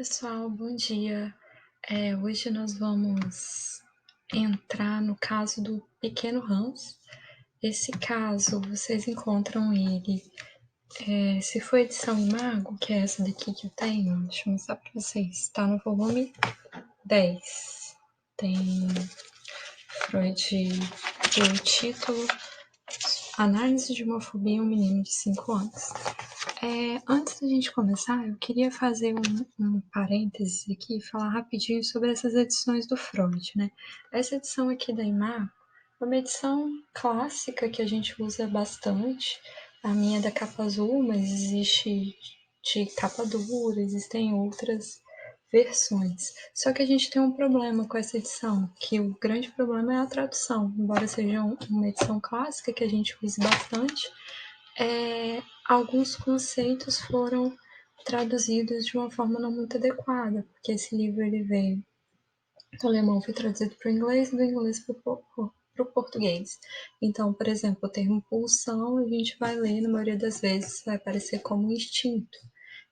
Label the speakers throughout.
Speaker 1: pessoal, bom dia. Hoje nós vamos entrar no caso do pequeno Hans. Esse caso, vocês encontram ele, se for edição Imago, que é essa daqui que eu tenho, deixa eu mostrar para vocês, está no volume 10. Tem Freud e o título Análise de Homofobia em um Menino de 5 anos. Antes da gente começar, eu queria fazer um parênteses aqui e falar rapidinho sobre essas edições do Freud, né? Essa edição aqui da Imago é uma edição clássica que a gente usa bastante. A minha é da capa azul, mas existe de capa dura, existem outras versões. Só que a gente tem um problema com essa edição, que o grande problema é a tradução. Embora seja uma edição clássica que a gente use bastante, alguns conceitos foram traduzidos de uma forma não muito adequada, porque esse livro ele veio do alemão, foi traduzido para o inglês e do inglês para o português. Então, por exemplo, o termo pulsão, a gente vai ler, na maioria das vezes, vai aparecer como instinto.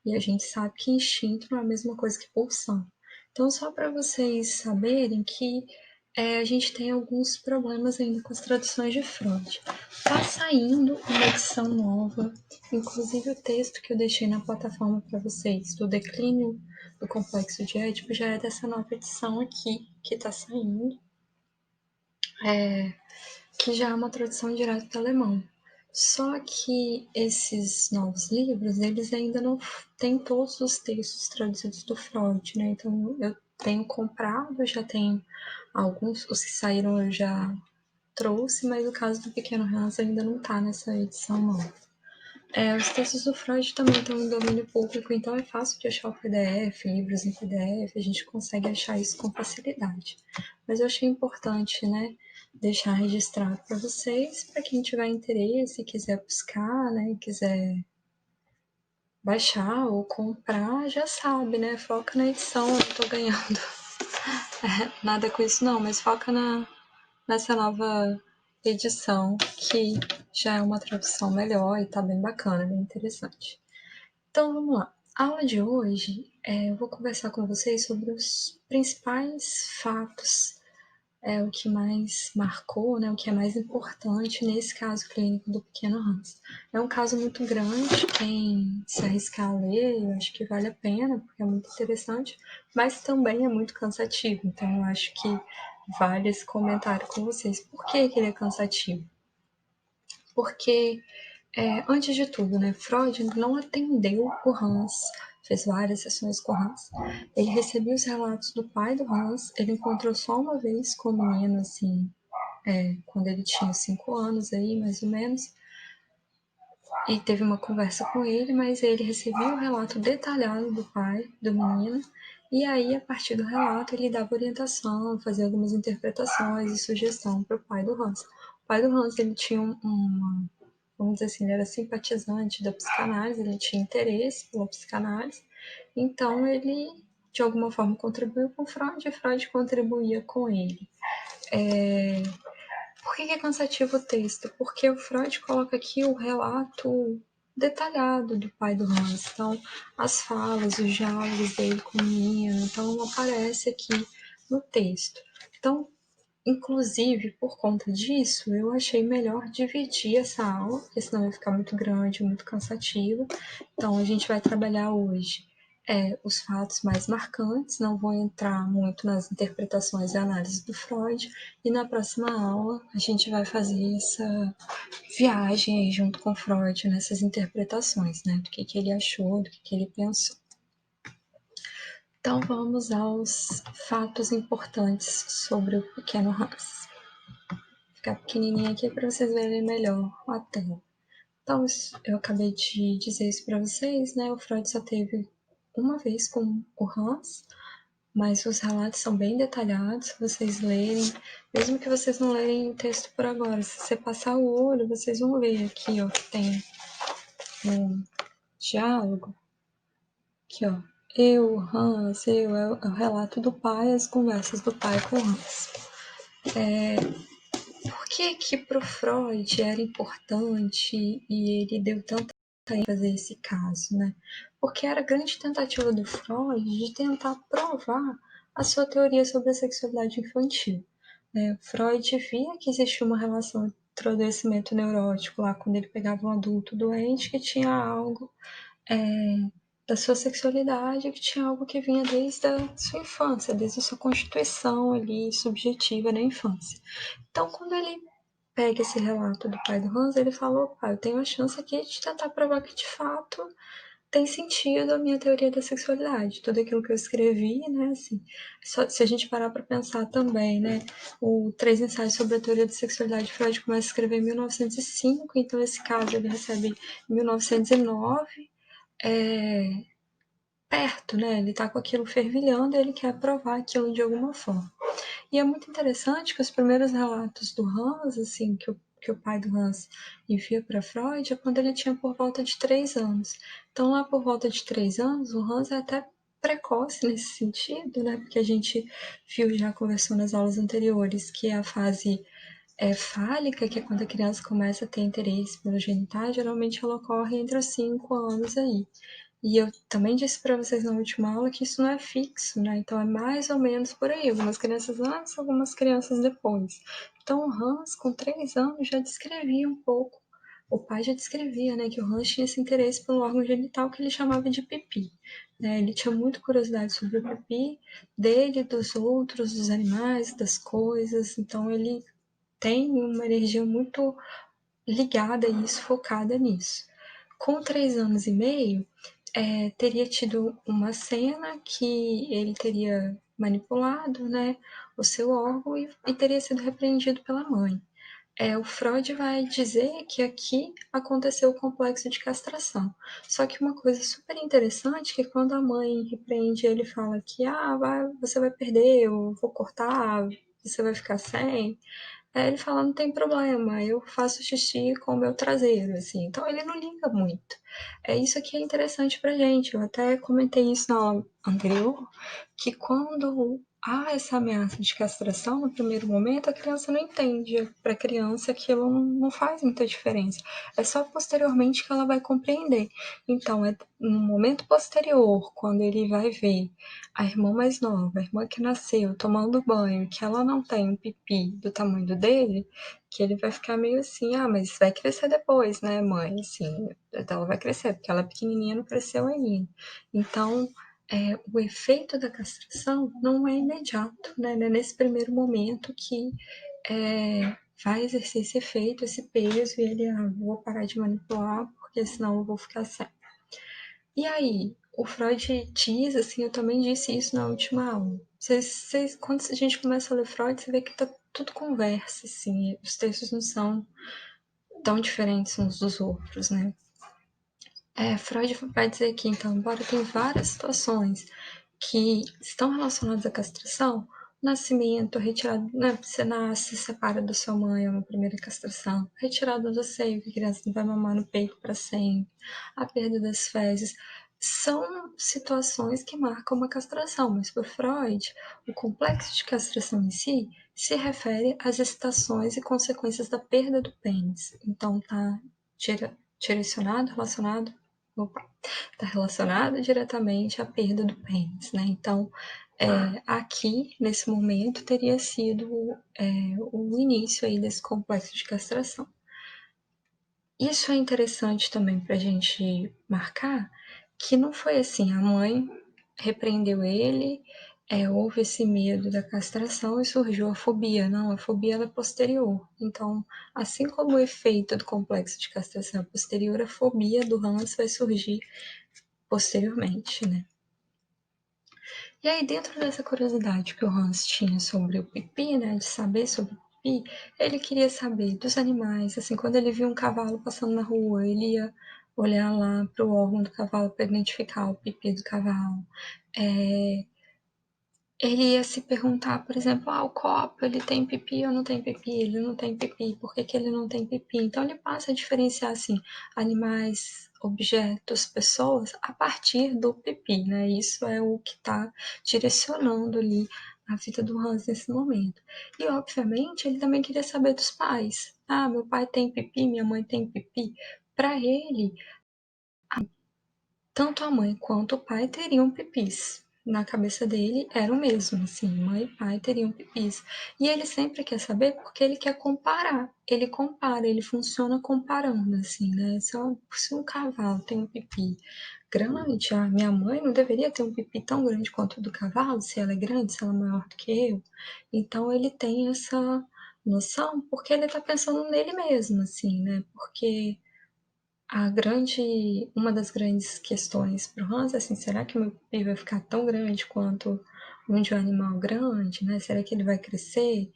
Speaker 1: E a gente sabe que instinto não é a mesma coisa que pulsão. Então, só para vocês saberem que a gente tem alguns problemas ainda com as traduções de Freud. Tá saindo uma edição nova, inclusive o texto que eu deixei na plataforma para vocês, do declínio do complexo de Édipo, já é dessa nova edição aqui, que tá saindo, que já é uma tradução direta do alemão. Só que esses novos livros, eles ainda não têm todos os textos traduzidos do Freud, né? Então, eu tenho comprado, já tenho alguns, os que saíram eu já trouxe, mas o caso do Pequeno Hans ainda não tá nessa edição nova. Os textos do Freud também estão em domínio público, então é fácil de achar o PDF, livros em PDF, a gente consegue achar isso com facilidade. Mas eu achei importante, né, deixar registrado para vocês, para quem tiver interesse, quiser buscar, né, quiser baixar ou comprar, já sabe, né, foca na edição, eu não tô ganhando nada com isso não, mas foca nessa nova edição, que já é uma tradução melhor e tá bem bacana, bem interessante. Então vamos lá. A aula de hoje, eu vou conversar com vocês sobre os principais fatos, o que mais marcou, né, o que é mais importante nesse caso clínico do pequeno Hans. É um caso muito grande, quem se arriscar a ler, eu acho que vale a pena, porque é muito interessante, mas também é muito cansativo, então eu acho que vale esse comentário com vocês. Por que ele é cansativo? Porque, antes de tudo, né, Freud não atendeu o Hans, fez várias sessões com o Hans. Ele recebia os relatos do pai do Hans, ele encontrou só uma vez com o menino, assim, quando ele tinha 5 anos aí, mais ou menos, e teve uma conversa com ele, mas ele recebia o relato detalhado do pai do menino, e aí, a partir do relato, ele dava orientação, fazia algumas interpretações e sugestão para o pai do Hans. O pai do Hans, ele tinha uma, vamos dizer assim, ele era simpatizante da psicanálise, ele tinha interesse pela psicanálise, então ele, de alguma forma, contribuiu com Freud, e Freud contribuía com ele. Por que é cansativo o texto? Porque o Freud coloca aqui o relato detalhado do pai do Hans. Então, as falas, os diálogos dele com o menino, então aparece aqui no texto. Então, inclusive, por conta disso, eu achei melhor dividir essa aula, porque senão vai ficar muito grande, muito cansativo. Então, a gente vai trabalhar hoje os fatos mais marcantes, não vou entrar muito nas interpretações e análises do Freud, e na próxima aula a gente vai fazer essa viagem aí junto com Freud nessas interpretações, né, do que ele achou, do que ele pensou. Então vamos aos fatos importantes sobre o pequeno Hans. Vou ficar pequenininho aqui para vocês verem melhor a tela. Então, eu acabei de dizer isso para vocês, né? O Freud só teve uma vez com o Hans, mas os relatos são bem detalhados, se vocês lerem, mesmo que vocês não lerem o texto por agora, se você passar o olho, vocês vão ver aqui, ó, que tem um diálogo, aqui, ó, Hans, é o relato do pai, as conversas do pai com o Hans. Por que pro Freud era importante e ele deu tanta ênfase a esse caso, né? porque era a grande tentativa do Freud de tentar provar a sua teoria sobre a sexualidade infantil. Freud via que existia uma relação entre o adoecimento neurótico lá, quando ele pegava um adulto doente que tinha algo da sua sexualidade, que tinha algo que vinha desde a sua infância, desde a sua constituição ali subjetiva na infância. Então, quando ele pega esse relato do pai do Hans, ele falou: pai, eu tenho a chance aqui de tentar provar que de fato tem sentido a minha teoria da sexualidade, tudo aquilo que eu escrevi, né, assim, se a gente parar para pensar também, né, o Três Ensaios sobre a Teoria da Sexualidade, Freud começa a escrever em 1905, então esse caso ele recebe em 1909, perto, né, ele tá com aquilo fervilhando e ele quer provar aquilo de alguma forma. E é muito interessante que os primeiros relatos do Hans, assim, que o pai do Hans envia para Freud, é quando ele tinha por volta de 3 anos. Então, lá por volta de 3 anos, o Hans é até precoce nesse sentido, né? Porque a gente viu, já conversou nas aulas anteriores, que a fase fálica, que é quando a criança começa a ter interesse pelo genital, geralmente ela ocorre entre os 5 anos aí. E eu também disse para vocês na última aula que isso não é fixo, né? Então é mais ou menos por aí. Algumas crianças antes, algumas crianças depois. Então o Hans, com 3 anos, já descrevia um pouco. O pai já descrevia, né, que o Hans tinha esse interesse pelo órgão genital que ele chamava de pipi. Né? Ele tinha muita curiosidade sobre o pipi dele, dos outros, dos animais, das coisas. Então ele tem uma energia muito ligada a isso, focada nisso. Com 3 anos e meio, teria tido uma cena que ele teria manipulado, né, o seu órgão e teria sido repreendido pela mãe. O Freud vai dizer que aqui aconteceu o complexo de castração. Só que uma coisa super interessante é que quando a mãe repreende ele fala que você vai perder, eu vou cortar, você vai ficar sem. Ele fala, não tem problema, eu faço xixi com o meu traseiro, assim. Então ele não liga muito. Isso aqui é interessante pra gente. Eu até comentei isso na aula anterior, que quando há essa ameaça de castração, no primeiro momento, a criança não entende. Para a criança, aquilo não faz muita diferença. É só posteriormente que ela vai compreender. Então, é no momento posterior, quando ele vai ver a irmã mais nova, a irmã que nasceu, tomando banho, que ela não tem um pipi do tamanho dele, que ele vai ficar meio assim, mas vai crescer depois, né, mãe? Assim, então ela vai crescer, porque ela é pequenininha, não cresceu ainda. Então, o efeito da castração não é imediato, né? Nesse primeiro momento que vai exercer esse efeito, esse peso, e ele, vou parar de manipular, porque senão eu vou ficar sem. E aí, o Freud diz, assim, eu também disse isso na última aula. Quando a gente começa a ler Freud, você vê que tá tudo conversa, assim, os textos não são tão diferentes uns dos outros, né? Freud vai dizer que, então, embora tenha várias situações que estão relacionadas à castração, nascimento, retirada, né, você nasce, separa da sua mãe, é uma primeira castração, retirada do seio, que a criança não vai mamar no peito para sempre, a perda das fezes, são situações que marcam uma castração, mas por Freud, o complexo de castração em si se refere às excitações e consequências da perda do pênis. Então, está direcionado, relacionado está relacionado diretamente à perda do pênis, né? Então, aqui, nesse momento, teria sido o início aí desse complexo de castração. Isso é interessante também para a gente marcar que não foi assim, a mãe repreendeu ele, houve esse medo da castração e surgiu a fobia. Não, a fobia ela é posterior. Então, assim como o efeito do complexo de castração é posterior, a fobia do Hans vai surgir posteriormente, né? E aí, dentro dessa curiosidade que o Hans tinha sobre o pipi, né, de saber sobre o pipi, ele queria saber dos animais, assim, quando ele via um cavalo passando na rua, ele ia olhar lá para o órgão do cavalo para identificar o pipi do cavalo. Ele ia se perguntar, por exemplo, o copo, ele tem pipi ou não tem pipi? Ele não tem pipi, por que ele não tem pipi? Então ele passa a diferenciar, assim, animais, objetos, pessoas, a partir do pipi, né? Isso é o que está direcionando ali a vida do Hans nesse momento. E, obviamente, ele também queria saber dos pais. Meu pai tem pipi, minha mãe tem pipi. Para ele, tanto a mãe quanto o pai teriam pipis. Na cabeça dele era o mesmo, assim, mãe e pai teriam pipis. E ele sempre quer saber porque ele quer comparar. Ele compara, ele funciona comparando, assim, né? Se um cavalo tem um pipi grande, a minha mãe não deveria ter um pipi tão grande quanto o do cavalo, se ela é grande, se ela é maior do que eu. Então ele tem essa noção porque ele tá pensando nele mesmo, assim, né? Porque uma das grandes questões para o Hans é assim, será que o meu pipi vai ficar tão grande quanto um de um animal grande, né? Será que ele vai crescer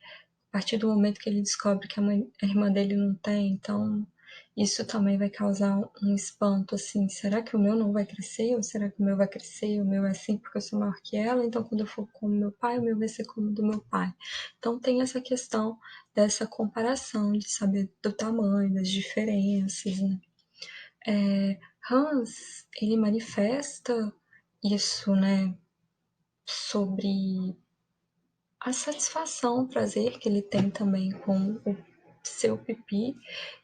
Speaker 1: a partir do momento que ele descobre que a irmã dele não tem? Então, isso também vai causar um espanto, assim, será que o meu não vai crescer? Ou será que o meu vai crescer? O meu é assim porque eu sou maior que ela, então quando eu for como meu pai, o meu vai ser como o do meu pai. Então, tem essa questão dessa comparação, de saber do tamanho, das diferenças, né? Hans, ele manifesta isso, né, sobre a satisfação, o prazer que ele tem também com o seu pipi,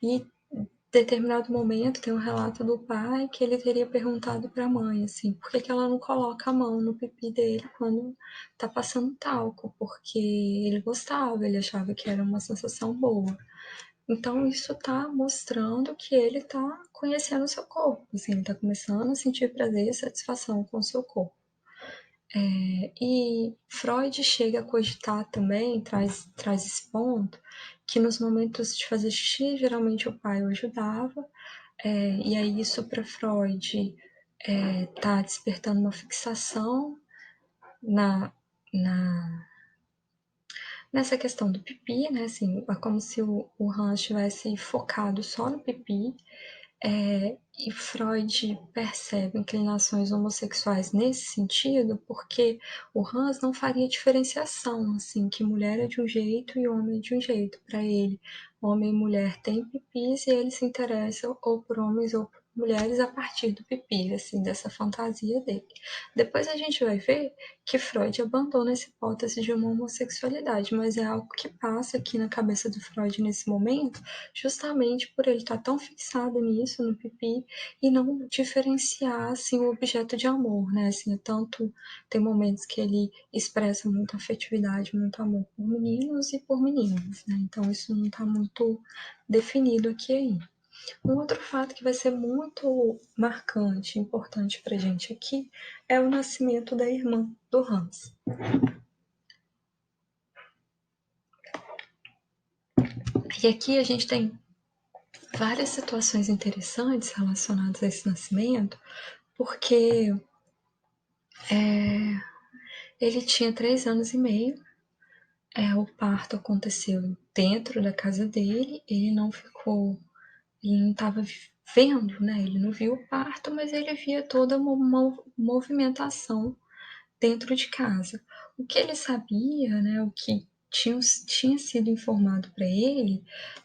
Speaker 1: e em determinado momento tem um relato do pai que ele teria perguntado para a mãe, assim, por que que ela não coloca a mão no pipi dele quando tá passando talco, porque ele gostava, ele achava que era uma sensação boa. Então, isso está mostrando que ele está conhecendo o seu corpo, assim, ele está começando a sentir prazer e satisfação com o seu corpo. E Freud chega a cogitar também, traz esse ponto, que nos momentos de fazer xixi, geralmente o pai o ajudava, e aí isso para Freud está despertando uma fixação na, na, nessa questão do pipi, né? Assim, é como se o Hans estivesse focado só no pipi. E Freud percebe inclinações homossexuais nesse sentido, porque o Hans não faria diferenciação, assim, que mulher é de um jeito e homem é de um jeito. Para ele, homem e mulher têm pipis e ele se interessa ou por homens ou por mulheres a partir do pipi, assim, dessa fantasia dele. Depois a gente vai ver que Freud abandona essa hipótese de uma homossexualidade, mas é algo que passa aqui na cabeça do Freud nesse momento, justamente por ele estar tão fixado nisso, no pipi, e não diferenciar assim o objeto de amor, né? Assim, tanto tem momentos que ele expressa muita afetividade, muito amor por meninos e por meninas, né? Então isso não está muito definido aqui aí. Um outro fato que vai ser muito marcante, importante para gente aqui, é o nascimento da irmã do Hans. E aqui a gente tem várias situações interessantes relacionadas a esse nascimento, porque ele tinha 3 anos e meio, o parto aconteceu dentro da casa dele, ele não estava vendo, né? Ele não viu o parto, mas ele via toda uma movimentação dentro de casa. O que ele sabia, né? O que tinha sido informado para ele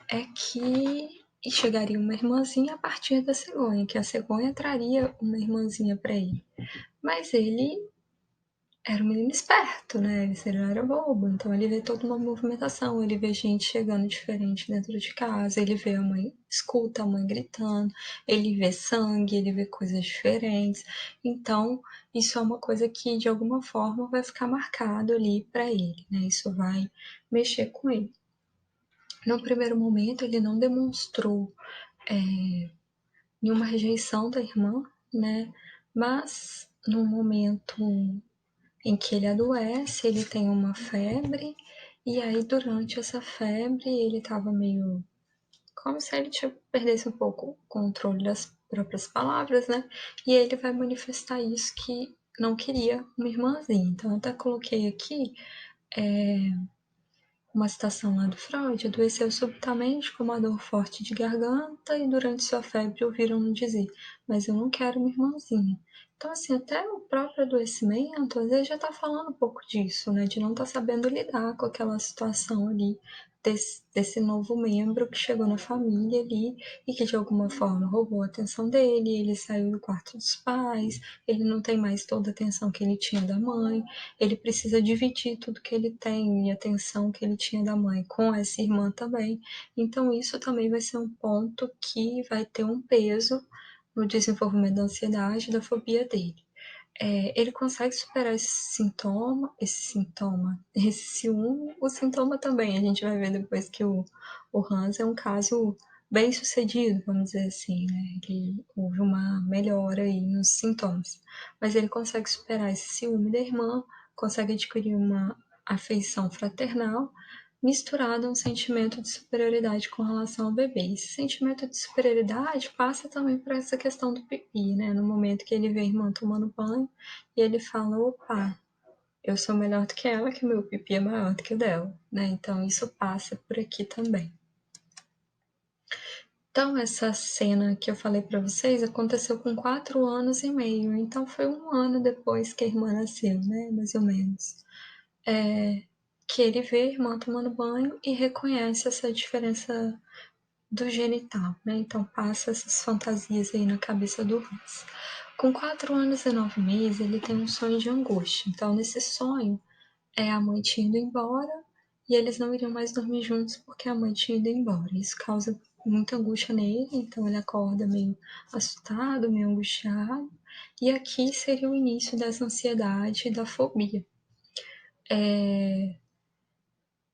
Speaker 1: é que chegaria uma irmãzinha a partir da cegonha, que a cegonha traria uma irmãzinha para ele. Mas ele era um menino esperto, né? Ele não era bobo, então ele vê toda uma movimentação, ele vê gente chegando diferente dentro de casa, ele vê a mãe, escuta a mãe gritando, ele vê sangue, ele vê coisas diferentes. Então, isso é uma coisa que de alguma forma vai ficar marcado ali para ele, né? Isso vai mexer com ele. No primeiro momento, ele não demonstrou nenhuma rejeição da irmã, né? Mas no momento em que ele adoece, ele tem uma febre, e aí durante essa febre ele estava meio como se ele perdesse um pouco o controle das próprias palavras, né? E ele vai manifestar isso que não queria uma irmãzinha. Então, eu até coloquei aqui uma citação lá do Freud: adoeceu subitamente com uma dor forte de garganta e durante sua febre ouviram-no dizer: mas eu não quero uma irmãzinha. Então, assim, até o próprio adoecimento, às vezes já está falando um pouco disso, né? De não estar sabendo lidar com aquela situação ali, desse novo membro que chegou na família ali e que de alguma forma roubou a atenção dele, ele saiu do quarto dos pais, ele não tem mais toda a atenção que ele tinha da mãe, ele precisa dividir tudo que ele tem e a atenção que ele tinha da mãe com essa irmã também. Então, isso também vai ser um ponto que vai ter um peso no desenvolvimento da ansiedade e da fobia dele. Ele consegue superar esse ciúme, o sintoma também, a gente vai ver depois que o Hans é um caso bem sucedido, vamos dizer assim, né? Houve uma melhora aí nos sintomas, mas ele consegue superar esse ciúme da irmã, consegue adquirir uma afeição fraternal, misturado a um sentimento de superioridade com relação ao bebê. Esse sentimento de superioridade passa também por essa questão do pipi, né? No momento que ele vê a irmã tomando banho, e ele fala, opa, eu sou melhor do que ela, que meu pipi é maior do que o dela, né? Então isso passa por aqui também. Então essa cena que eu falei para vocês aconteceu com 4 anos e meio, então foi 1 ano depois que a irmã nasceu, né? Mais ou menos. Que ele vê a irmã tomando banho e reconhece essa diferença do genital, né? Então passa essas fantasias aí na cabeça do Hans. Com 4 anos e 9 meses, ele tem um sonho de angústia. Então, nesse sonho, a mãe tinha ido embora e eles não iriam mais dormir juntos porque a mãe tinha ido embora. Isso causa muita angústia nele, então ele acorda meio assustado, meio angustiado. E aqui seria o início dessa ansiedade e da fobia.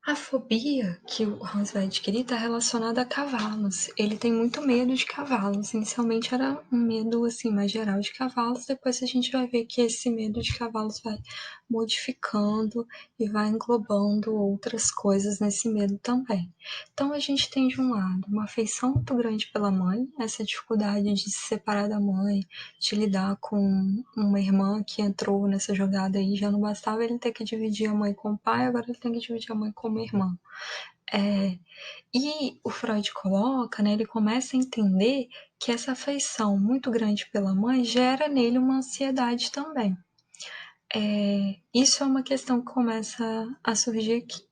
Speaker 1: A fobia que o Hans vai adquirir está relacionada a cavalos. Ele tem muito medo de cavalos. Inicialmente era um medo assim mais geral de cavalos, depois a gente vai ver que esse medo de cavalos vai modificando e vai englobando outras coisas nesse medo também. Então a gente tem de um lado uma afeição muito grande pela mãe, essa dificuldade de se separar da mãe, de lidar com uma irmã que entrou nessa jogada aí, já não bastava ele ter que dividir a mãe com o pai, agora ele tem que dividir a mãe com uma irmã. E o Freud coloca, né, ele começa a entender que essa afeição muito grande pela mãe gera nele uma ansiedade também. Isso é uma questão que começa a surgir aqui.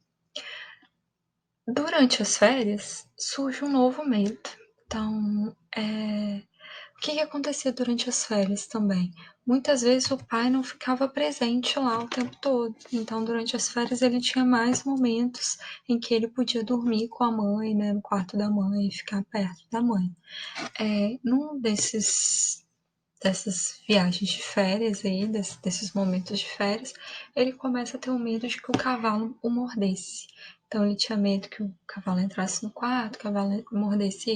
Speaker 1: Durante as férias, surge um novo medo. Então, o que acontecia durante as férias também? Muitas vezes o pai não ficava presente lá o tempo todo. Então, durante as férias, ele tinha mais momentos em que ele podia dormir com a mãe, né, no quarto da mãe, ficar perto da mãe. Num dessas viagens de férias aí, desses momentos de férias, ele começa a ter um medo de que o cavalo o mordesse. Então ele tinha medo que o cavalo entrasse no quarto, o cavalo mordesse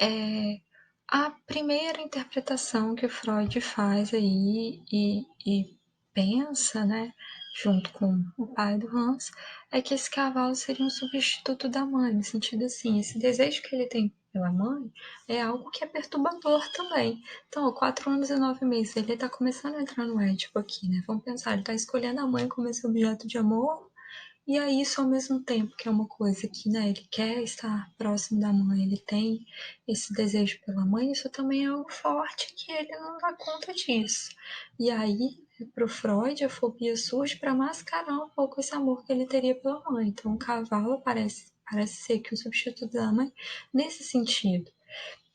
Speaker 1: ele. A primeira interpretação que o Freud faz aí e pensa, né, junto com o pai do Hans, é que esse cavalo seria um substituto da mãe, no sentido assim, esse desejo que ele tem pela mãe é algo que é perturbador também. Então, 4 anos e 9 meses, ele está começando a entrar no ético aqui, né? Vamos pensar, ele está escolhendo a mãe como esse objeto de amor, e aí, isso ao mesmo tempo que é uma coisa que, né, ele quer estar próximo da mãe, ele tem esse desejo pela mãe, isso também é algo forte que ele não dá conta disso. E aí, para o Freud, a fobia surge para mascarar um pouco esse amor que ele teria pela mãe. Então, o cavalo parece ser que o substituto da mãe nesse sentido.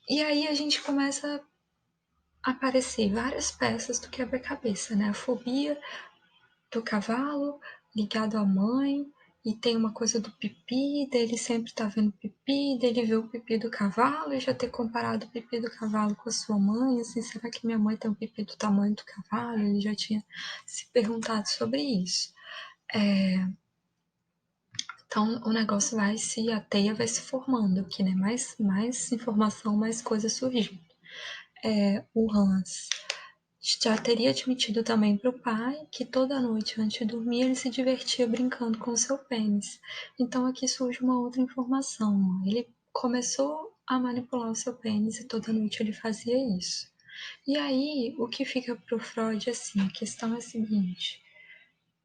Speaker 1: E aí a gente começa a aparecer várias peças do quebra-cabeça, né? A fobia do cavalo ligado à mãe, e tem uma coisa do pipi, dele sempre tá vendo pipi, dele ver o pipi do cavalo e já ter comparado o pipi do cavalo com a sua mãe, assim, será que minha mãe tem um pipi do tamanho do cavalo? Ele já tinha se perguntado sobre isso. Então o negócio a teia vai se formando aqui, né? Mais informação, mais coisas surgindo. O Hans já teria admitido também para o pai que toda noite antes de dormir ele se divertia brincando com o seu pênis. Então aqui surge uma outra informação. Ele começou a manipular o seu pênis e toda noite ele fazia isso. E aí o que fica para o Freud assim, a questão é a seguinte: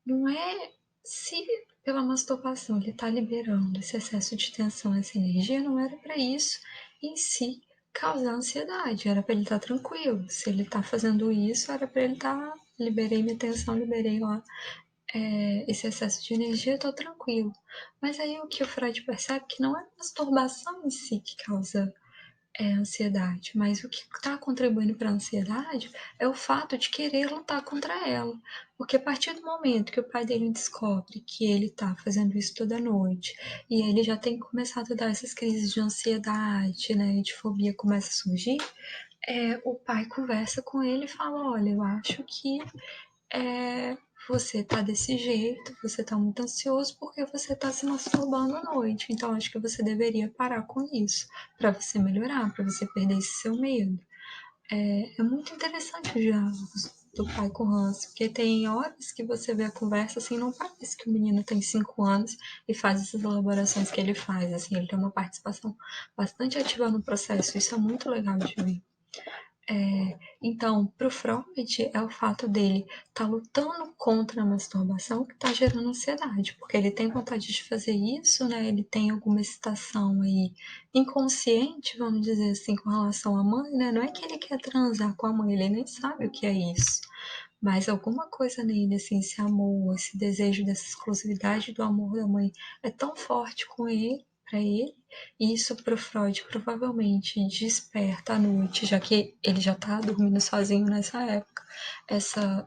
Speaker 1: não é se pela masturbação ele está liberando esse excesso de tensão, essa energia, não era para isso em si causar ansiedade, era para ele estar tranquilo. Se ele está fazendo isso, era para ele estar, liberei minha tensão, liberei lá esse excesso de energia, estou tranquilo. Mas aí o que o Freud percebe que não é a masturbação em si que causa ansiedade, mas o que está contribuindo para a ansiedade é o fato de querer lutar contra ela. Porque a partir do momento que o pai dele descobre que ele está fazendo isso toda noite, e ele já tem começado a dar essas crises de ansiedade, né, de fobia começa a surgir, o pai conversa com ele e fala: olha, eu acho que você tá desse jeito, você tá muito ansioso porque você tá se masturbando à noite. Então acho que você deveria parar com isso para você melhorar, para você perder esse seu medo. É muito interessante os diálogos do pai com o Hans, porque tem horas que você vê a conversa assim, não parece que o menino tem 5 anos e faz essas elaborações que ele faz, assim, ele tem uma participação bastante ativa no processo, isso é muito legal de ver. Então, para o Freud, é o fato dele estar lutando contra a masturbação que está gerando ansiedade, porque ele tem vontade de fazer isso, né? Ele tem alguma excitação aí inconsciente, vamos dizer assim, com relação à mãe, né? Não é que ele quer transar com a mãe, ele nem sabe o que é isso. Mas alguma coisa nele, assim, esse amor, esse desejo dessa exclusividade do amor da mãe é tão forte com ele, para ele, e isso para o Freud provavelmente desperta à noite, já que ele já está dormindo sozinho nessa época,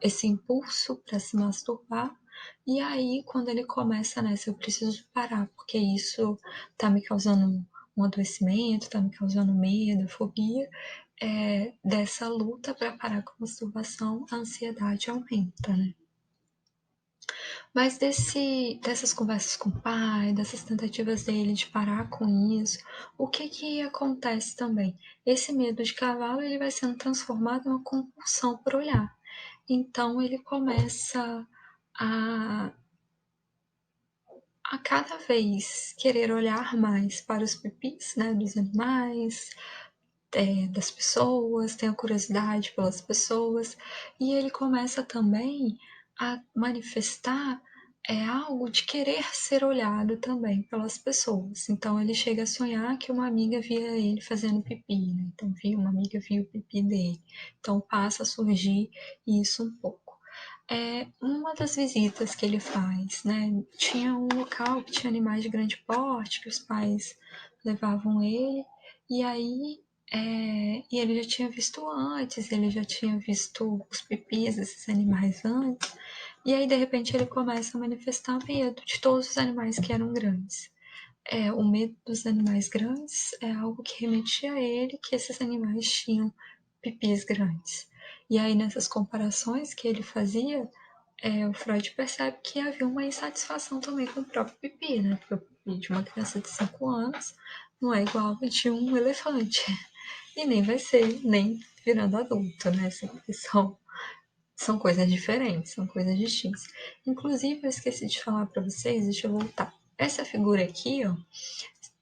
Speaker 1: esse impulso para se masturbar. E aí, quando ele começa nessa, eu preciso parar, porque isso está me causando um adoecimento, está me causando medo, fobia, dessa luta para parar com a masturbação, a ansiedade aumenta, né? Mas dessas conversas com o pai, dessas tentativas dele de parar com isso, o que acontece também? Esse medo de cavalo ele vai sendo transformado em uma compulsão por olhar. Então ele começa a, a cada vez querer olhar mais para os pipis, né, dos animais, das pessoas, tem a curiosidade pelas pessoas, e ele começa também a manifestar algo de querer ser olhado também pelas pessoas. Então ele chega a sonhar que uma amiga via ele fazendo pipi, né? Então uma amiga via o pipi dele. Então passa a surgir isso um pouco. Uma das visitas que ele faz, né? Tinha um local que tinha animais de grande porte, que os pais levavam ele, e aí e ele já tinha visto antes, ele já tinha visto os pipis desses animais antes, e aí de repente ele começa a manifestar medo de todos os animais que eram grandes. O medo dos animais grandes é algo que remetia a ele que esses animais tinham pipis grandes. E aí nessas comparações que ele fazia, o Freud percebe que havia uma insatisfação também com o próprio pipi, né? Porque o pipi de uma criança de 5 anos não é igual ao de um elefante. E nem vai ser, nem virando adulto, né? São coisas diferentes, são coisas distintas. Inclusive, eu esqueci de falar para vocês, deixa eu voltar. Essa figura aqui, ó,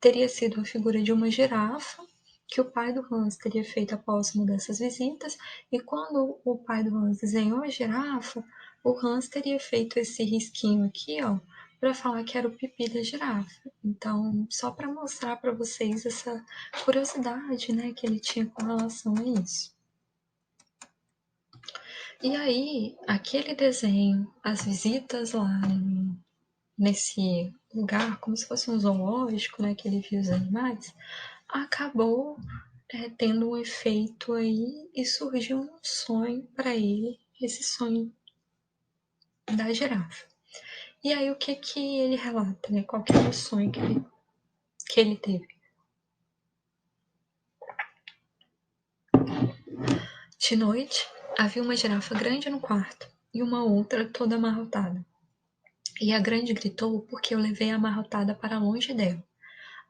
Speaker 1: teria sido a figura de uma girafa que o pai do Hans teria feito após uma dessas visitas, e quando o pai do Hans desenhou a girafa, o Hans teria feito esse risquinho aqui, ó, para falar que era o pipi da girafa. Então, só para mostrar para vocês essa curiosidade, né, que ele tinha com relação a isso. E aí, aquele desenho, as visitas lá nesse lugar, como se fosse um zoológico, né, que ele via os animais, acabou tendo um efeito aí e surgiu um sonho para ele, esse sonho da girafa. E aí o que ele relata, né? Qual que era o sonho que ele teve? De noite, havia uma girafa grande no quarto e uma outra toda amarrotada. E a grande gritou porque eu levei a amarrotada para longe dela.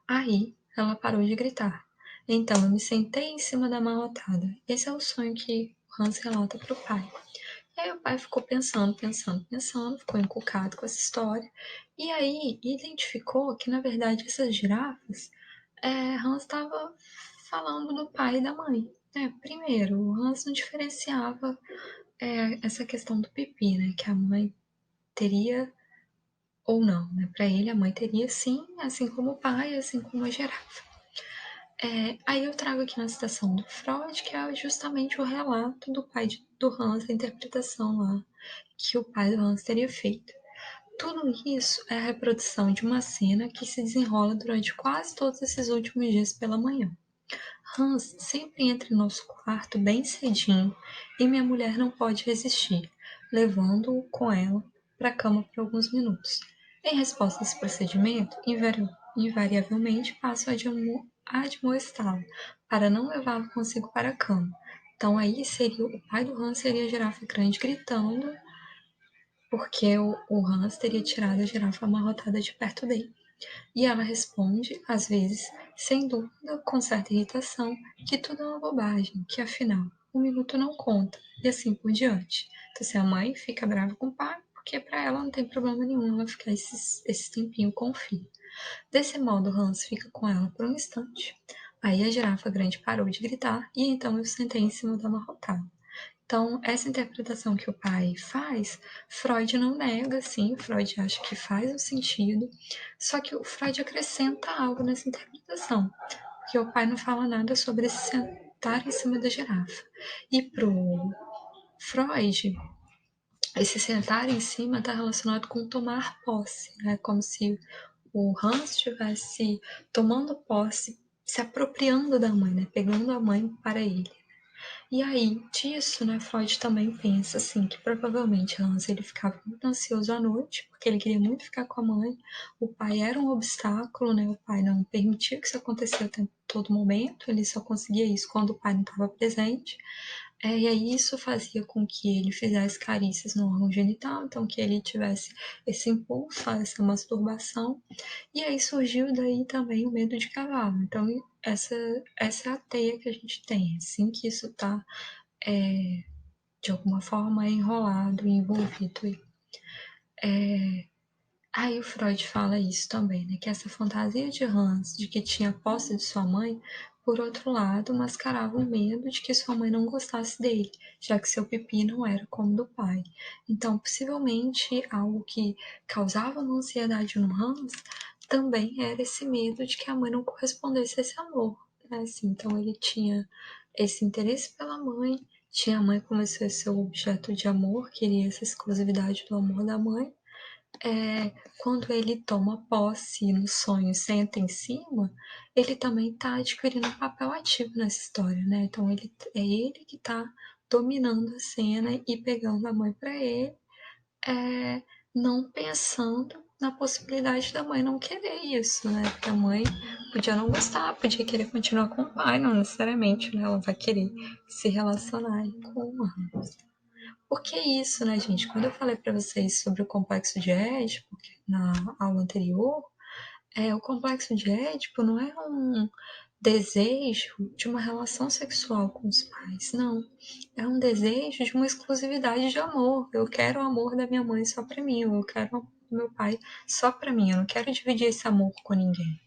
Speaker 1: Aí ela parou de gritar. Então eu me sentei em cima da amarrotada. Esse é o sonho que Hans relata para o pai. E aí o pai ficou pensando, ficou encucado com essa história. E aí identificou que, na verdade, essas girafas, Hans estava falando do pai e da mãe. Primeiro, o Hans não diferenciava essa questão do pipi, né? Que a mãe teria ou não, né? Para ele, a mãe teria sim, assim como o pai, assim como a girafa. Aí eu trago aqui uma citação do Freud, que é justamente o relato do pai do Hans, a interpretação lá que o pai do Hans teria feito. Tudo isso é a reprodução de uma cena que se desenrola durante quase todos esses últimos dias pela manhã. Hans sempre entra em nosso quarto bem cedinho e minha mulher não pode resistir, levando-o com ela para a cama por alguns minutos. Em resposta a esse procedimento, invariavelmente passo admoestá-lo, para não levá-lo consigo para a cama. Então aí seria o pai do Hans seria a girafa grande gritando, porque o Hans teria tirado a girafa amarrotada de perto dele. E ela responde, às vezes, sem dúvida, com certa irritação, que tudo é uma bobagem, que afinal, um minuto não conta, e assim por diante. Então, se a mãe fica brava com o pai, porque para ela não tem problema nenhum ela ficar esse tempinho com o filho. Desse modo, Hans fica com ela por um instante. Aí a girafa grande parou de gritar e então eu sentei em cima da amarrotada. Então, essa interpretação que o pai faz, Freud não nega, sim, Freud acha que faz um sentido, só que o Freud acrescenta algo nessa interpretação, porque o pai não fala nada sobre esse sentar em cima da girafa. E pro Freud, esse sentar em cima está relacionado com tomar posse, né? Como se o Hans estivesse tomando posse, se apropriando da mãe, né? Pegando a mãe para ele. E aí, disso, né, Freud também pensa assim que provavelmente Hans ele ficava muito ansioso à noite, porque ele queria muito ficar com a mãe. O pai era um obstáculo, né? O pai não permitia que isso acontecesse todo momento, ele só conseguia isso quando o pai não estava presente. E aí isso fazia com que ele fizesse carícias no órgão genital, então que ele tivesse esse impulso, essa masturbação. E aí surgiu daí também o medo de cavalo. Então essa é a teia que a gente tem, assim que isso está de alguma forma enrolado e envolvido. Aí o Freud fala isso também, né? Que essa fantasia de Hans de que tinha posse de sua mãe, por outro lado, mascarava o medo de que sua mãe não gostasse dele, já que seu pipi não era como do pai. Então, possivelmente, algo que causava uma ansiedade no Hans também era esse medo de que a mãe não correspondesse a esse amor, né? Assim, então ele tinha esse interesse pela mãe, tinha a mãe como esse seu objeto de amor, queria essa exclusividade do amor da mãe, quando ele toma posse no sonho, senta em cima, ele também está adquirindo um papel ativo nessa história, né? Então é ele que está dominando a cena e pegando a mãe para ele, é, não pensando na possibilidade da mãe não querer isso, né? Porque a mãe podia não gostar, podia querer continuar com o pai, não necessariamente, né? Ela vai querer se relacionar com o Hans. Por que isso, né, gente? Quando eu falei para vocês sobre o complexo de Édipo, na aula anterior, o complexo de Édipo não é um desejo de uma relação sexual com os pais, não. É um desejo de uma exclusividade de amor. Eu quero o amor da minha mãe só para mim, eu quero o amor do meu pai só para mim, eu não quero dividir esse amor com ninguém.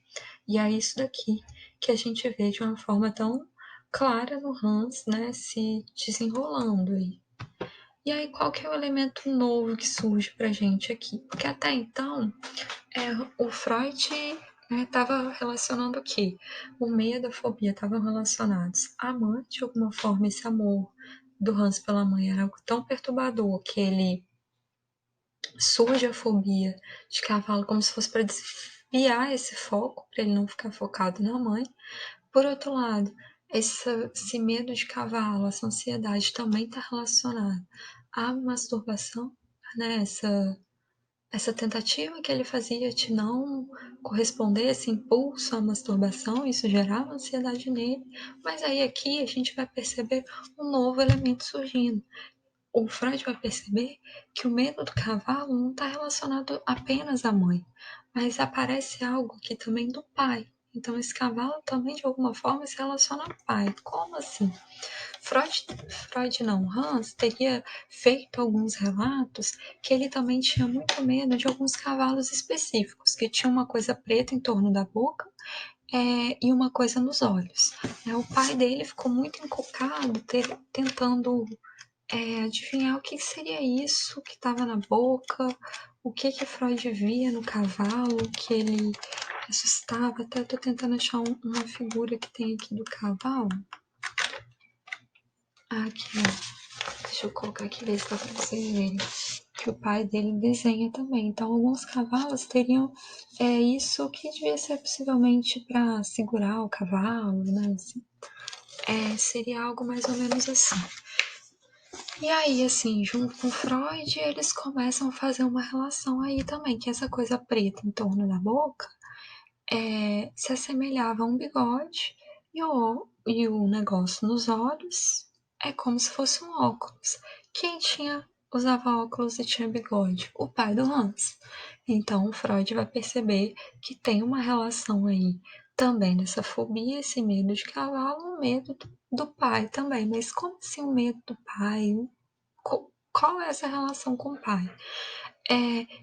Speaker 1: E é isso daqui que a gente vê de uma forma tão clara no Hans, né, se desenrolando aí. E aí, qual que é o elemento novo que surge pra gente aqui? Porque até então, o Freud estava relacionando o quê? O medo e a fobia estavam relacionados à mãe, de alguma forma, esse amor do Hans pela mãe era algo tão perturbador que ele surge a fobia de cavalo como se fosse para desviar esse foco, para ele não ficar focado na mãe. Por outro lado, esse medo de cavalo, essa ansiedade também está relacionada à masturbação, né? Essa tentativa que ele fazia de não corresponder a esse impulso à masturbação, isso gerava ansiedade nele. Mas aí aqui a gente vai perceber um novo elemento surgindo. O Freud vai perceber que o medo do cavalo não está relacionado apenas à mãe, mas aparece algo aqui também do pai. Então, esse cavalo também, de alguma forma, se relaciona ao pai. Como assim? Freud não, Hans teria feito alguns relatos que ele também tinha muito medo de alguns cavalos específicos, que tinham uma coisa preta em torno da boca e uma coisa nos olhos. O pai dele ficou muito encucado, tentando adivinhar o que seria isso que estava na boca, o que Freud via no cavalo, que ele assustava. Até estou tentando achar uma figura que tem aqui do cavalo. Aqui, ó. Deixa eu colocar aqui, ver se dá para vocês verem. Que o pai dele desenha também. Então, alguns cavalos teriam isso que devia ser possivelmente para segurar o cavalo, né? Assim. Seria algo mais ou menos assim. E aí, assim, junto com Freud, eles começam a fazer uma relação aí também, que essa coisa preta em torno da boca se assemelhava a um bigode e o negócio nos olhos é como se fosse um óculos. Quem usava óculos e tinha bigode? O pai do Hans. Então, o Freud vai perceber que tem uma relação aí também nessa fobia, esse medo de cavalo, o medo do pai também. Mas como assim o medo do pai? Qual é essa relação com o pai?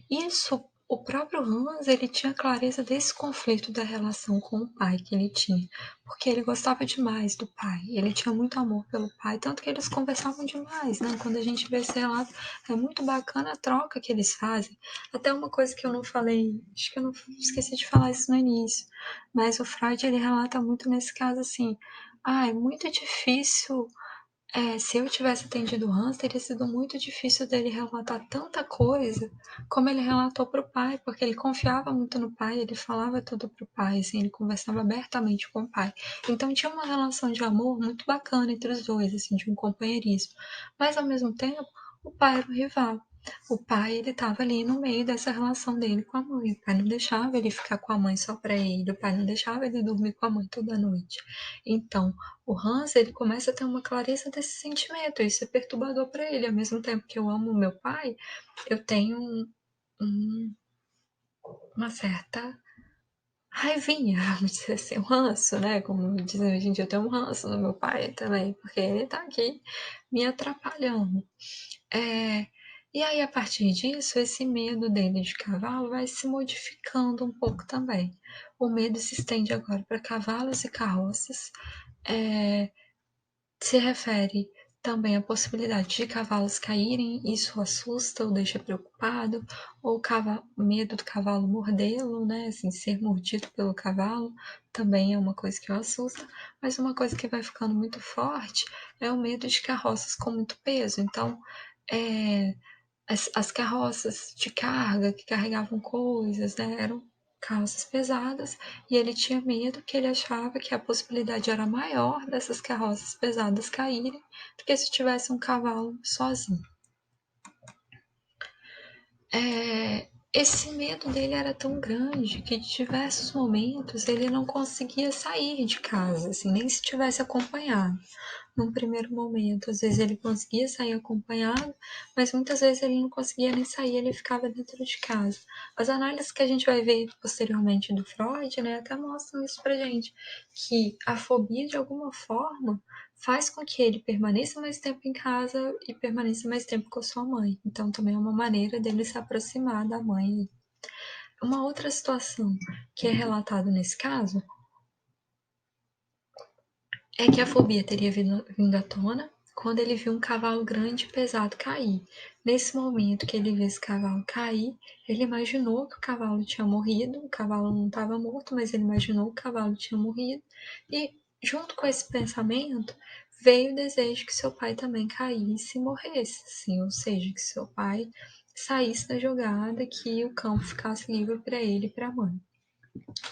Speaker 1: Isso, o próprio Hans, ele tinha clareza desse conflito da relação com o pai que ele tinha, porque ele gostava demais do pai, ele tinha muito amor pelo pai, tanto que eles conversavam demais, né? Quando a gente vê esse relato, é muito bacana a troca que eles fazem. Até uma coisa que eu não falei, acho que eu não esqueci de falar isso no início, mas o Freud, ele relata muito nesse caso assim, é muito difícil se eu tivesse atendido o Hans, teria sido muito difícil dele relatar tanta coisa como ele relatou para o pai, porque ele confiava muito no pai, ele falava tudo para o pai, assim, ele conversava abertamente com o pai. Então tinha uma relação de amor muito bacana entre os dois, assim, de um companheirismo. Mas ao mesmo tempo, o pai era o rival. O pai, ele estava ali no meio dessa relação dele com a mãe. O pai não deixava ele ficar com a mãe só para ele, o pai não deixava ele dormir com a mãe toda noite. Então, o Hans, ele começa a ter uma clareza desse sentimento, isso é perturbador para ele. Ao mesmo tempo que eu amo o meu pai, eu tenho um, uma certa raivinha, vamos dizer assim, um ranço, né? Como dizem hoje em dia, eu tenho um ranço no meu pai também, porque ele tá aqui me atrapalhando. É, e aí, a partir disso, esse medo dele de cavalo vai se modificando um pouco também. O medo se estende agora para cavalos e carroças. É, Se refere também à possibilidade de cavalos caírem, isso assusta ou deixa preocupado, ou medo do cavalo mordê-lo, né? Assim, ser mordido pelo cavalo também é uma coisa que o assusta, mas uma coisa que vai ficando muito forte é o medo de carroças com muito peso. Então, é, as carroças de carga que carregavam coisas, né? Eram carroças pesadas e ele tinha medo que ele achava que a possibilidade era maior dessas carroças pesadas caírem do que se tivesse um cavalo sozinho. Esse medo dele era tão grande que de diversos momentos ele não conseguia sair de casa, assim, nem se tivesse acompanhado. Num primeiro momento, às vezes ele conseguia sair acompanhado, mas muitas vezes ele não conseguia nem sair, ele ficava dentro de casa. As análises que a gente vai ver posteriormente do Freud, né, até mostram isso pra gente, que a fobia, de alguma forma, faz com que ele permaneça mais tempo em casa e permaneça mais tempo com a sua mãe. Então, também é uma maneira dele se aproximar da mãe. Uma outra situação que é relatada nesse caso é que a fobia teria vindo à tona quando ele viu um cavalo grande e pesado cair. Nesse momento que ele viu esse cavalo cair, ele imaginou que o cavalo tinha morrido, o cavalo não estava morto, mas ele imaginou que o cavalo tinha morrido, e junto com esse pensamento veio o desejo que seu pai também caísse e morresse, assim, ou seja, que seu pai saísse da jogada, que o campo ficasse livre para ele e para a mãe.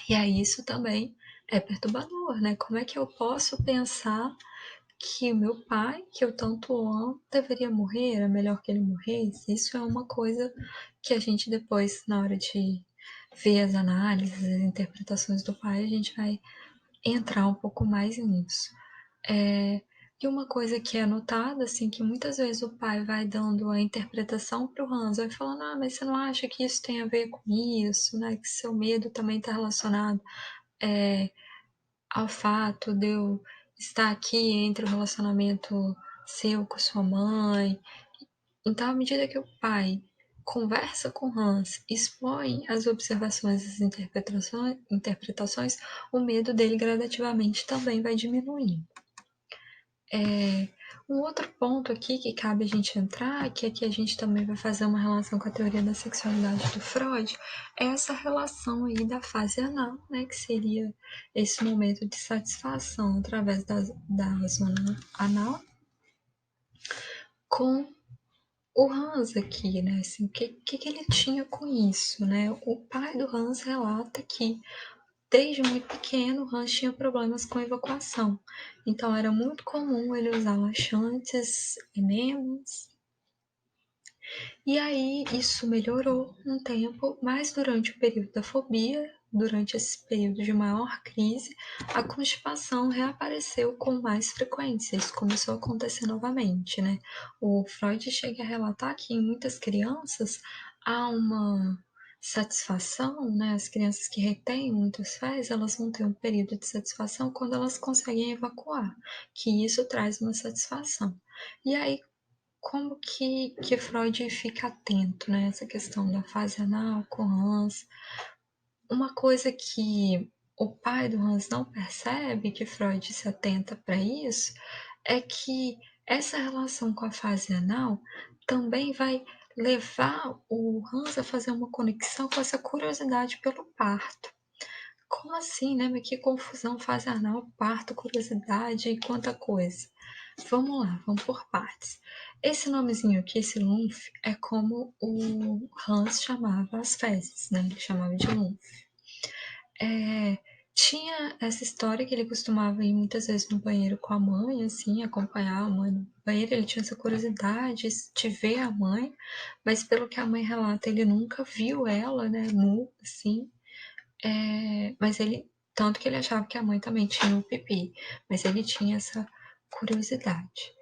Speaker 1: E aí isso também é perturbador, né? Como é que eu posso pensar que o meu pai, que eu tanto amo, deveria morrer? Era melhor que ele morresse? Isso é uma coisa que a gente depois, na hora de ver as análises, as interpretações do pai, a gente vai entrar um pouco mais nisso. E uma coisa que é notada, assim, que muitas vezes o pai vai dando a interpretação para o Hans, vai falando, mas você não acha que isso tem a ver com isso, né? Que seu medo também está relacionado ao fato de eu estar aqui entre o relacionamento seu com sua mãe. Então, à medida que o pai conversa com Hans, expõe as observações, as interpretações, o medo dele gradativamente também vai diminuindo. Um outro ponto aqui que cabe a gente entrar, que aqui a gente também vai fazer uma relação com a teoria da sexualidade do Freud, é essa relação aí da fase anal, né, que seria esse momento de satisfação através da zona anal, com o Hans aqui, né, assim, o que ele tinha com isso, né? O pai do Hans relata que desde muito pequeno, o Hans tinha problemas com evacuação. Então, era muito comum ele usar laxantes, enemas. E aí, isso melhorou um tempo, mas durante o período da fobia, durante esse período de maior crise, a constipação reapareceu com mais frequência. Isso começou a acontecer novamente, né? O Freud chega a relatar que em muitas crianças há uma satisfação, né? As crianças que retêm muitas fezes, elas vão ter um período de satisfação quando elas conseguem evacuar, que isso traz uma satisfação. E aí, como que Freud fica atento, né? Essa questão da fase anal com Hans. Uma coisa que o pai do Hans não percebe, que Freud se atenta para isso, é que essa relação com a fase anal também vai levar o Hans a fazer uma conexão com essa curiosidade pelo parto. Como assim, né? Mas que confusão, fase anal, parto, curiosidade e quanta coisa. Vamos lá, vamos por partes. Esse nomezinho aqui, esse Lymph, é como o Hans chamava as fezes, né? Ele chamava de Lymph. Tinha essa história que ele costumava ir muitas vezes no banheiro com a mãe, assim, acompanhar a mãe no banheiro. Ele tinha essa curiosidade de ver a mãe, mas pelo que a mãe relata, ele nunca viu ela, né, nu, assim. Mas ele, tanto que ele achava que a mãe também tinha o pipi, mas ele tinha essa curiosidade.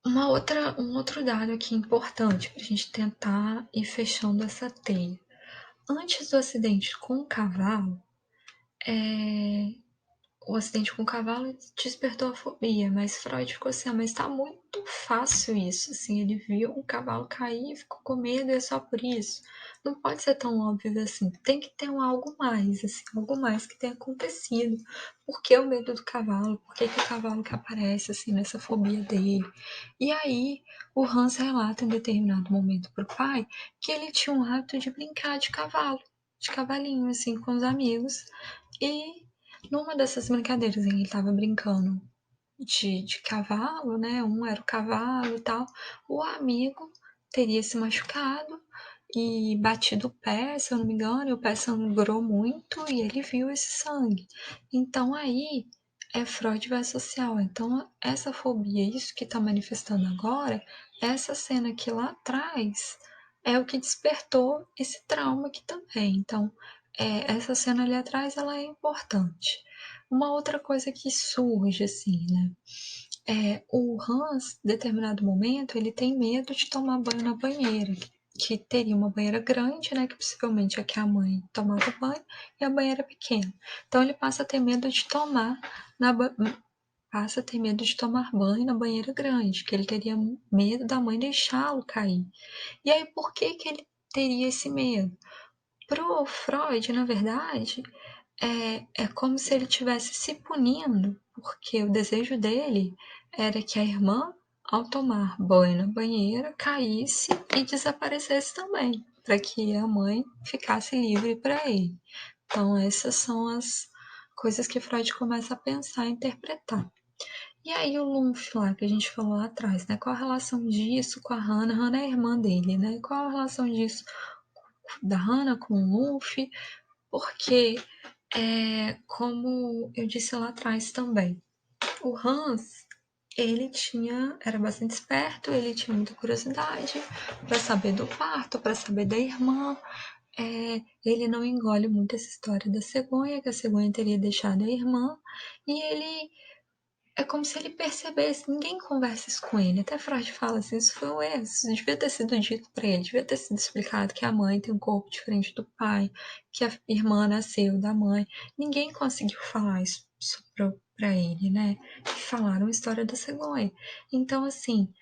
Speaker 1: Um outro dado aqui importante para a gente tentar ir fechando essa teia. Antes do acidente com o cavalo, o acidente com o cavalo despertou a fobia, mas Freud ficou assim, mas tá muito fácil isso, assim, ele viu um cavalo cair, ficou com medo e é só por isso. Não pode ser tão óbvio assim, tem que ter um algo mais, assim, algo mais que tenha acontecido. Por que o medo do cavalo? Por que o cavalo que aparece, assim, nessa fobia dele? E aí, o Hans relata em determinado momento pro pai que ele tinha um hábito de brincar de cavalo, de cavalinho, assim, com os amigos, e numa dessas brincadeiras em que ele estava brincando de cavalo, né? Um era o cavalo e tal. O amigo teria se machucado e batido o pé, se eu não me engano, e o pé sangrou muito e ele viu esse sangue. Então aí Freud vai associar. Então essa fobia, isso que está manifestando agora, essa cena aqui lá atrás é o que despertou esse trauma aqui também. Então essa cena ali atrás ela é importante. Uma outra coisa que surge assim, né? O Hans, em determinado momento, ele tem medo de tomar banho na banheira, que teria uma banheira grande, né, que possivelmente é que a mãe tomava banho, e a banheira pequena. Então ele passa a ter medo de tomar na passa a ter medo de tomar banho na banheira grande, que ele teria medo da mãe deixá-lo cair. E aí por que que ele teria esse medo? Pro Freud, na verdade, é como se ele estivesse se punindo, porque o desejo dele era que a irmã, ao tomar banho na banheira, caísse e desaparecesse também, para que a mãe ficasse livre para ele. Então, essas são as coisas que Freud começa a pensar e interpretar. E aí o Lumph lá, que a gente falou lá atrás, né? Qual a relação disso com a Hannah? Hannah é a irmã dele, né? Qual a relação disso da Hannah com o Lumph? Porque como eu disse lá atrás também, o Hans, era bastante esperto, ele tinha muita curiosidade para saber do parto, para saber da irmã. Ele não engole muito essa história da cegonha, que a cegonha teria deixado a irmã, e ele é como se ele percebesse, ninguém conversa isso com ele. Até Freud fala assim, isso foi um erro, isso devia ter sido dito para ele, devia ter sido explicado que a mãe tem um corpo diferente do pai, que a irmã nasceu da mãe. Ninguém conseguiu falar isso para ele, né? E falaram a história da cegonha. Então, assim,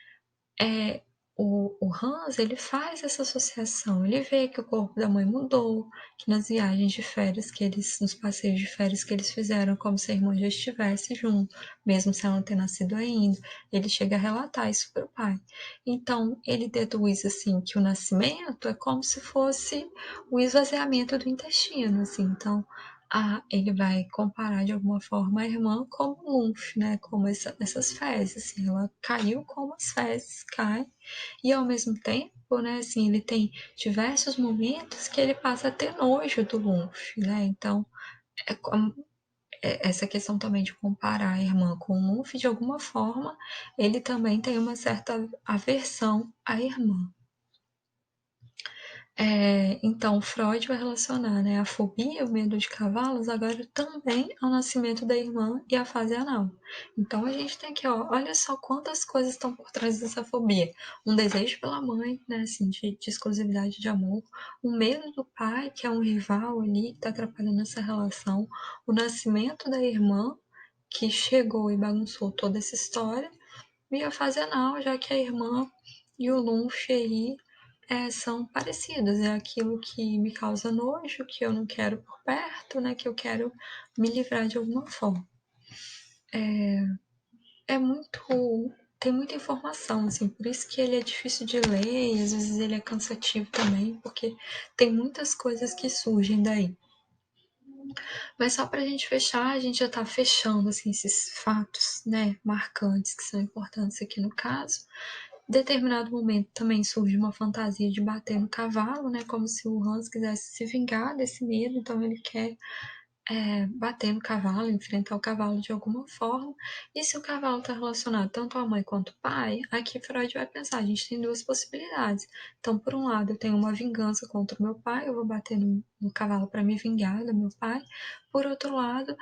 Speaker 1: é, o Hans, ele faz essa associação, ele vê que o corpo da mãe mudou, que nas viagens de férias que eles, nos passeios de férias que eles fizeram, como se a irmã já estivesse junto, mesmo sem ela ter nascido ainda, ele chega a relatar isso para o pai. Então, ele deduz, assim, que o nascimento é como se fosse o esvaziamento do intestino, assim, então, ele vai comparar de alguma forma a irmã como Lymph, né? Como essas fezes, assim, ela caiu como as fezes caem, e ao mesmo tempo, né, assim, ele tem diversos momentos que ele passa a ter nojo do Lymph, né? Então, essa questão também de comparar a irmã com o Lymph, de alguma forma, ele também tem uma certa aversão à irmã. Então, Freud vai relacionar, né, a fobia, o medo de cavalos, agora também ao nascimento da irmã e à fase anal. Então, a gente tem aqui, ó, olha só quantas coisas estão por trás dessa fobia. Um desejo pela mãe, né, assim, de exclusividade de amor. O medo do pai, que é um rival ali, que está atrapalhando essa relação. O nascimento da irmã, que chegou e bagunçou toda essa história. E a fase anal, já que a irmã e o Lunf aí são parecidas. É aquilo que me causa nojo, que eu não quero por perto, né? Que eu quero me livrar de alguma forma. É muito. Tem muita informação, assim, por isso que ele é difícil de ler e às vezes ele é cansativo também, porque tem muitas coisas que surgem daí. Mas só para a gente fechar, a gente já está fechando assim, esses fatos, né, marcantes que são importantes aqui no caso. Em determinado momento também surge uma fantasia de bater no cavalo, né, como se o Hans quisesse se vingar desse medo, então ele quer bater no cavalo, enfrentar o cavalo de alguma forma. E se o cavalo está relacionado tanto à mãe quanto ao pai, aqui Freud vai pensar, a gente tem duas possibilidades. Então, por um lado, eu tenho uma vingança contra o meu pai, eu vou bater no cavalo para me vingar do meu pai. Por outro lado,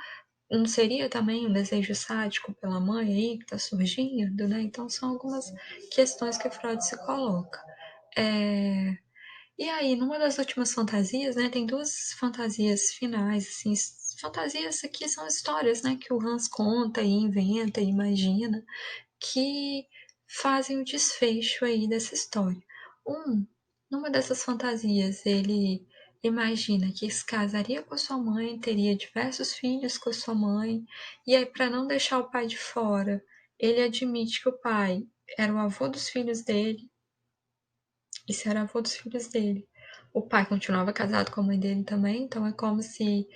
Speaker 1: não seria também um desejo sádico pela mãe aí que está surgindo, né? Então, são algumas questões que Freud se coloca. E aí, numa das últimas fantasias, né, tem duas fantasias finais, assim, fantasias aqui são histórias, né, que o Hans conta e inventa e imagina, que fazem o desfecho aí dessa história. Numa dessas fantasias, ele imagina que se casaria com a sua mãe, teria diversos filhos com a sua mãe, e aí, para não deixar o pai de fora, ele admite que o pai era o avô dos filhos dele, e se era avô dos filhos dele. O pai continuava casado com a mãe dele também, então é como se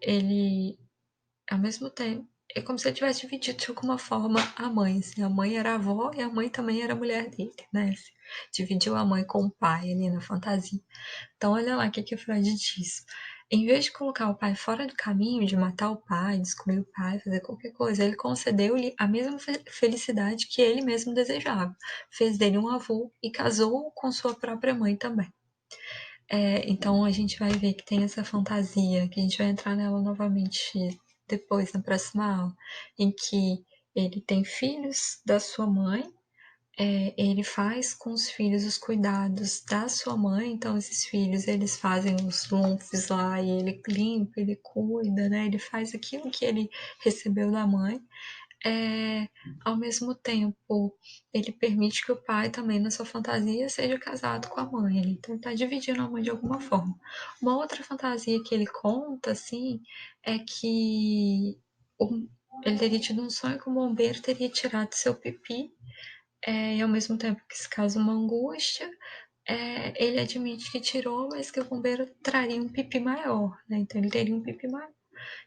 Speaker 1: ele, ao mesmo tempo, é como se ele tivesse dividido de alguma forma a mãe. Assim, a mãe era a avó e a mãe também era a mulher dele, né? Assim, dividiu a mãe com o pai ali na fantasia. Então, olha lá o que Freud diz. Em vez de colocar o pai fora do caminho, de matar o pai, descobrir o pai, fazer qualquer coisa, ele concedeu-lhe a mesma felicidade que ele mesmo desejava. Fez dele um avô e casou com sua própria mãe também. Então, a gente vai ver que tem essa fantasia, que a gente vai entrar nela novamente depois, na próxima aula, em que ele tem filhos da sua mãe, ele faz com os filhos os cuidados da sua mãe, então esses filhos eles fazem os lumps lá e ele limpa, ele cuida, né? Ele faz aquilo que ele recebeu da mãe. Ao mesmo tempo, ele permite que o pai também, na sua fantasia, seja casado com a mãe. Então, ele está dividindo a mãe de alguma forma. Uma outra fantasia que ele conta, assim, é que ele teria tido um sonho que o bombeiro teria tirado seu pipi e ao mesmo tempo que se causa uma angústia, ele admite que tirou, mas que o bombeiro traria um pipi maior, né? Então ele teria um pipi maior.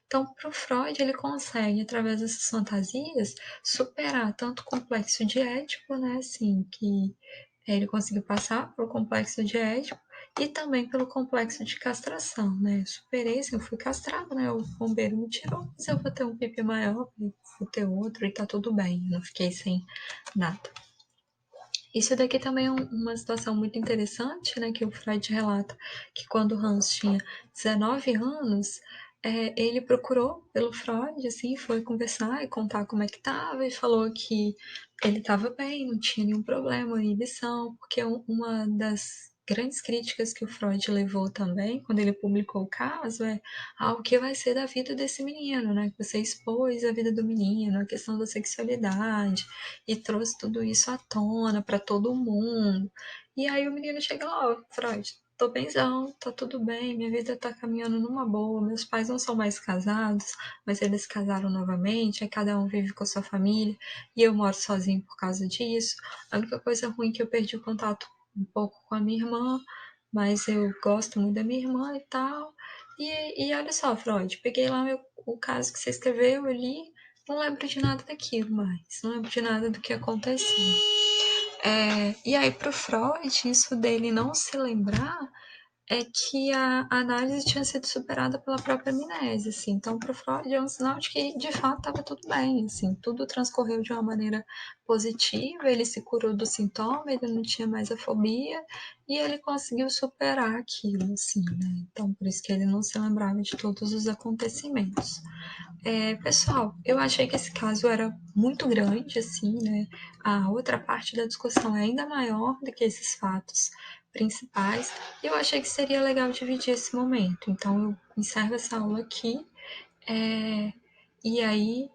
Speaker 1: Então, para o Freud, ele consegue, através dessas fantasias, superar tanto o complexo de Édipo, né? Assim, que ele conseguiu passar pelo complexo de Édipo e também pelo complexo de castração, né? Superei, assim, eu fui castrado, né? O bombeiro me tirou, mas eu vou ter um pipi maior, vou ter outro e tá tudo bem, eu não fiquei sem nada. Isso daqui também é uma situação muito interessante, né, que o Freud relata que quando Hans tinha 19 anos, ele procurou pelo Freud, assim, foi conversar e contar como é que estava e falou que ele estava bem, não tinha nenhum problema, inibição, porque uma das grandes críticas que o Freud levou também, quando ele publicou o caso, o que vai ser da vida desse menino, né? Que você expôs a vida do menino, a questão da sexualidade, e trouxe tudo isso à tona para todo mundo. E aí o menino chega lá, ó, Freud, tô benzão, tá tudo bem, minha vida tá caminhando numa boa, meus pais não são mais casados, mas eles casaram novamente, aí cada um vive com a sua família, e eu moro sozinho por causa disso. A única coisa ruim é que eu perdi o contato um pouco com a minha irmã, mas eu gosto muito da minha irmã e tal. E olha só, Freud, peguei lá o caso que você escreveu, eu li, não lembro de nada daquilo mais, não lembro de nada do que aconteceu. E aí, pro Freud, isso dele não se lembrar é que a análise tinha sido superada pela própria amnésia, assim. Então, para o Freud é um sinal de que, de fato, estava tudo bem, assim. Tudo transcorreu de uma maneira positiva, ele se curou do sintoma, ele não tinha mais a fobia, e ele conseguiu superar aquilo, assim, né? Então, por isso que ele não se lembrava de todos os acontecimentos. Pessoal, eu achei que esse caso era muito grande, assim, né? A outra parte da discussão é ainda maior do que esses fatos principais, e eu achei que seria legal dividir esse momento. Então, eu encerro essa aula aqui, e aí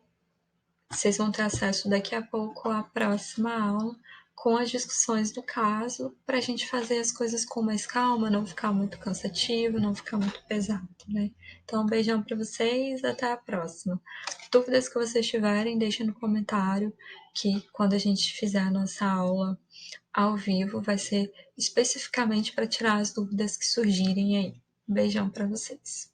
Speaker 1: vocês vão ter acesso daqui a pouco à próxima aula com as discussões do caso, para a gente fazer as coisas com mais calma, não ficar muito cansativo, não ficar muito pesado, né? Então, um beijão para vocês, até a próxima. Dúvidas que vocês tiverem, deixem no comentário, que quando a gente fizer a nossa aula ao vivo, vai ser especificamente para tirar as dúvidas que surgirem aí. Um beijão para vocês.